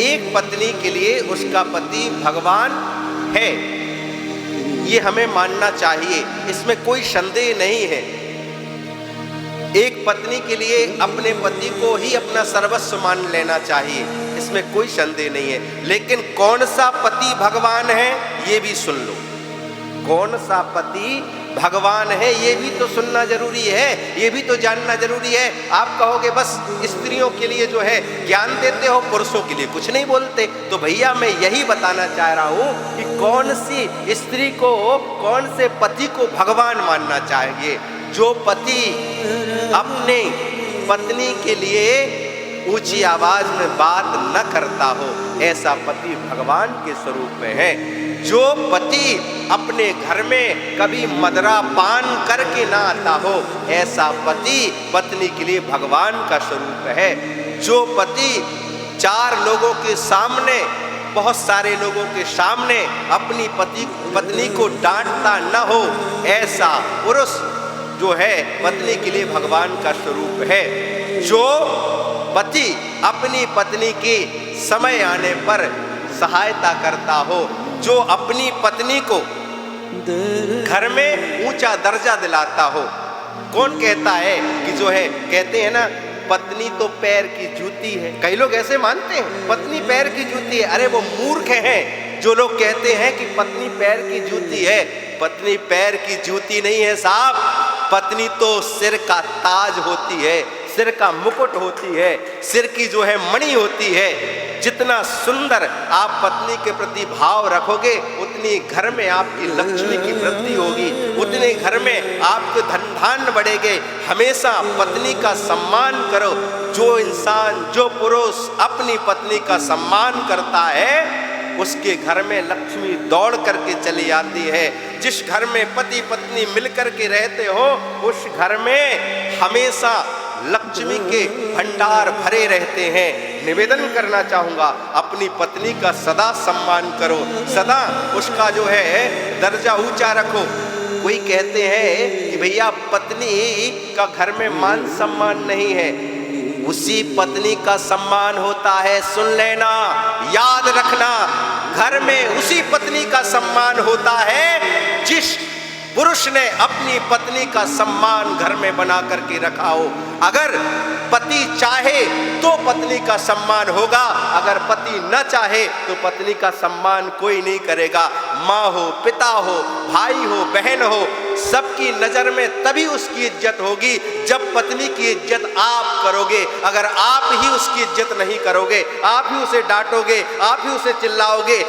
एक पत्नी के लिए उसका पति भगवान है, ये हमें मानना चाहिए, इसमें कोई संदेह नहीं है। एक पत्नी के लिए अपने पति को ही अपना सर्वस्व मान लेना चाहिए, इसमें कोई संदेह नहीं है। लेकिन कौन सा पति भगवान है ये भी सुन लो। कौन सा पति भगवान है ये भी तो सुनना जरूरी है, ये भी तो जानना जरूरी है। आप कहोगे बस स्त्रियों के लिए जो है ज्ञान देते हो, पुरुषों के लिए कुछ नहीं बोलते। तो भैया मैं यही बताना चाह रहा हूं कि कौन सी स्त्री को, कौन से पति को भगवान मानना चाहिए। जो पति अपने पत्नी के लिए ऊंची आवाज में बात न करता हो, ऐसा पति भगवान के स्वरूप में है। जो पति अपने घर में कभी मदरा पान करके ना आता हो, ऐसा पति पत्नी के लिए भगवान का स्वरूप है। जो पति चार लोगों के सामने, बहुत सारे लोगों के सामने अपनी पत्नी को डांटता न हो, ऐसा पुरुष जो है पत्नी के लिए भगवान का स्वरूप है। जो पति अपनी पत्नी की समय आने पर सहायता करता हो, जो अपनी पत्नी को घर में ऊंचा दर्जा दिलाता हो। कौन कहता है कि जो है, कहते हैं ना पत्नी तो पैर की जूती है, कई लोग ऐसे मानते हैं पत्नी पैर की जूती है। अरे वो मूर्ख हैं जो लोग कहते हैं कि पत्नी पैर की जूती है। पत्नी पैर की जूती नहीं है साहब, पत्नी तो सिर का ताज होती है, सिर का मुकुट होती है, सिर की जो है मणि होती है। जितना सुंदर आप पत्नी के प्रति भाव रखोगे, उतनी घर में आपकी लक्ष्मी की वृद्धि होगी, उतने घर में आपके धन धान्य बढ़ेंगे। हमेशा पत्नी का सम्मान करो। जो इंसान, जो पुरुष अपनी पत्नी का सम्मान करता है, उसके घर में लक्ष्मी दौड़ करके चली आती है। जिस घर में पति पत्नी मिलकर के रहते हो, उस घर में हमेशा लक्ष्मी के भंडार भरे रहते हैं। निवेदन करना चाहूँगा, अपनी पत्नी का सदा सम्मान करो, सदा उसका जो है दर्जा ऊंचा रखो। कोई कहते हैं कि भैया पत्नी का घर में मान सम्मान नहीं है, उसी पत्नी का सम्मान होता है। सुन लेना, याद रखना, घर में उसी पत्नी का सम्मान होता है जिस पुरुष ने अपनी पत्नी का सम्मान घर में बना करके रखा हो। अगर पति चाहे तो पत्नी का सम्मान होगा, अगर पति न चाहे तो पत्नी का सम्मान कोई नहीं करेगा। माँ हो, पिता हो, भाई हो, बहन हो, सबकी नजर में तभी उसकी इज्जत होगी जब पत्नी की इज्जत आप करोगे। अगर आप ही उसकी इज्जत नहीं करोगे, आप ही उसे डांटोगे, आप ही उसे चिल्लाओगे